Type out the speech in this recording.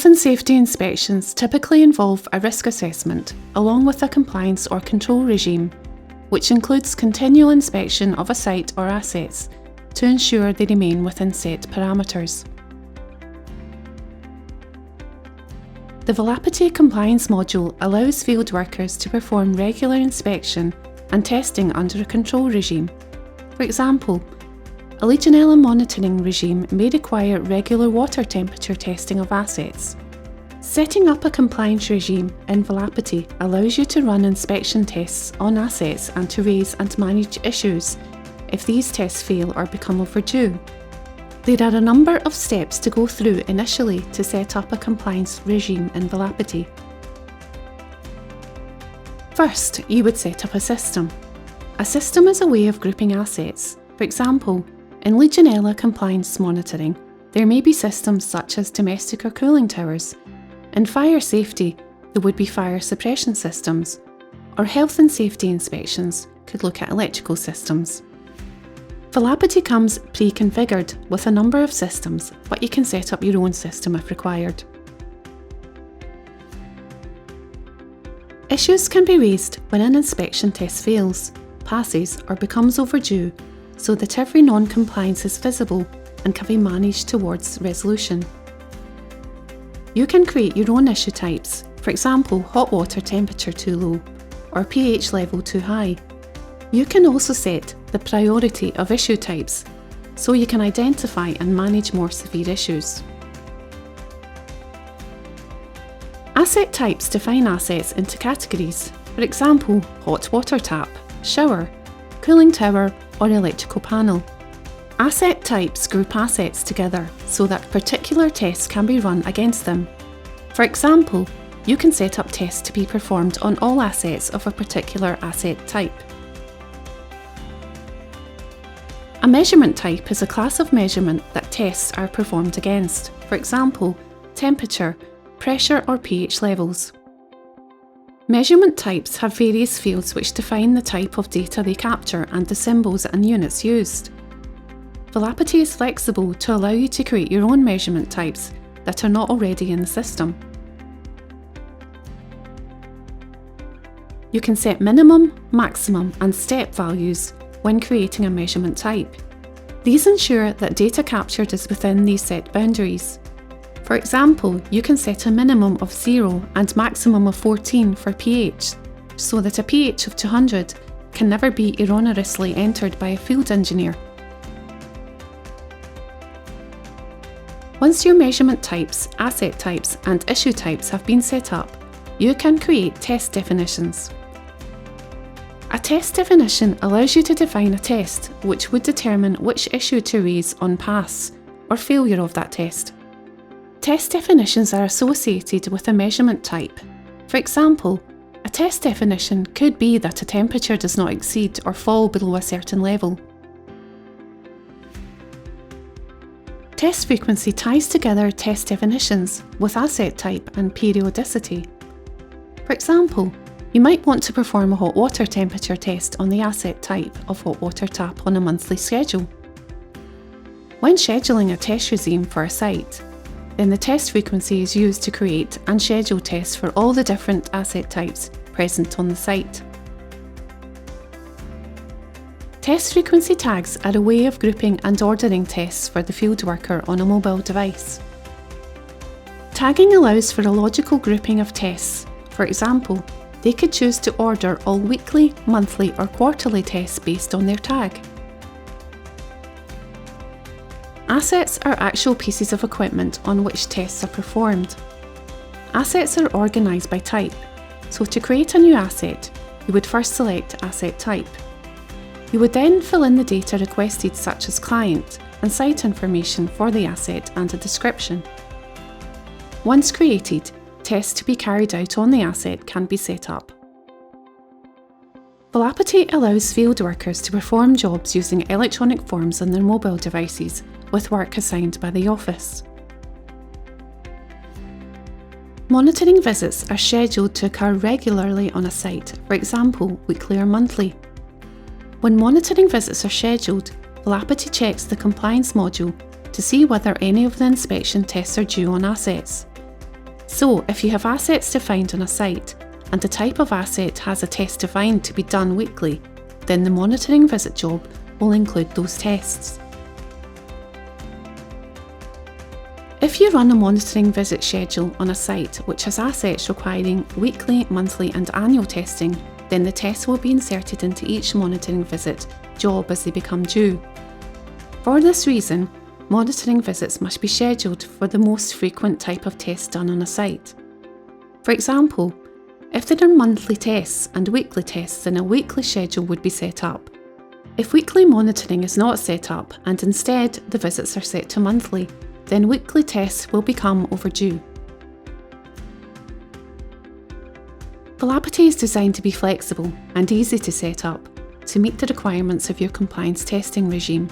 Health and safety inspections typically involve a risk assessment along with a compliance or control regime, which includes continual inspection of a site or assets to ensure they remain within set parameters. The Velappity compliance module allows field workers to perform regular inspection and testing under a control regime. For example, a Legionella monitoring regime may require regular water temperature testing of assets. Setting up a compliance regime in Velappity allows you to run inspection tests on assets and to raise and manage issues if these tests fail or become overdue. There are a number of steps to go through initially to set up a compliance regime in Velappity. First, you would set up a system. A system is a way of grouping assets. For example, in Legionella compliance monitoring, there may be systems such as domestic or cooling towers. In fire safety, there would be fire suppression systems, or health and safety inspections could look at electrical systems. Velappity comes pre-configured with a number of systems, but you can set up your own system if required. Issues can be raised when an inspection test fails, passes, or becomes overdue, so that every non-compliance is visible and can be managed towards resolution. You can create your own issue types, for example, hot water temperature too low or pH level too high. You can also set the priority of issue types, so you can identify and manage more severe issues. Asset types define assets into categories, for example, hot water tap, shower, cooling tower, or electrical panel. Asset types group assets together so that particular tests can be run against them. For example, you can set up tests to be performed on all assets of a particular asset type. A measurement type is a class of measurement that tests are performed against, for example, temperature, pressure, or pH levels. Measurement types have various fields which define the type of data they capture and the symbols and units used. Velappity is flexible to allow you to create your own measurement types that are not already in the system. You can set minimum, maximum, and step values when creating a measurement type. These ensure that data captured is within these set boundaries. For example, you can set a minimum of 0 and maximum of 14 for pH, so that a pH of 200 can never be erroneously entered by a field engineer. Once your measurement types, asset types, and issue types have been set up, you can create test definitions. A test definition allows you to define a test which would determine which issue to raise on pass or failure of that test. Test definitions are associated with a measurement type. For example, a test definition could be that a temperature does not exceed or fall below a certain level. Test frequency ties together test definitions with asset type and periodicity. For example, you might want to perform a hot water temperature test on the asset type of hot water tap on a monthly schedule. When scheduling a test regime for a site, then the test frequency is used to create and schedule tests for all the different asset types present on the site. Test frequency tags are a way of grouping and ordering tests for the field worker on a mobile device. Tagging allows for a logical grouping of tests. For example, they could choose to order all weekly, monthly, or quarterly tests based on their tag. Assets are actual pieces of equipment on which tests are performed. Assets are organised by type, so to create a new asset, you would first select asset type. You would then fill in the data requested, such as client and site information for the asset and a description. Once created, tests to be carried out on the asset can be set up. Velappity allows field workers to perform jobs using electronic forms on their mobile devices, with work assigned by the office. Monitoring visits are scheduled to occur regularly on a site, for example, weekly or monthly. When monitoring visits are scheduled, Velappity checks the compliance module to see whether any of the inspection tests are due on assets. So, if you have assets to find on a site, and the type of asset has a test defined to be done weekly, then the monitoring visit job will include those tests. If you run a monitoring visit schedule on a site which has assets requiring weekly, monthly and annual testing, then the tests will be inserted into each monitoring visit job as they become due. For this reason, monitoring visits must be scheduled for the most frequent type of test done on a site. For example, if there are monthly tests and weekly tests, then a weekly schedule would be set up. If weekly monitoring is not set up and instead the visits are set to monthly, then weekly tests will become overdue. Velappity is designed to be flexible and easy to set up to meet the requirements of your compliance testing regime.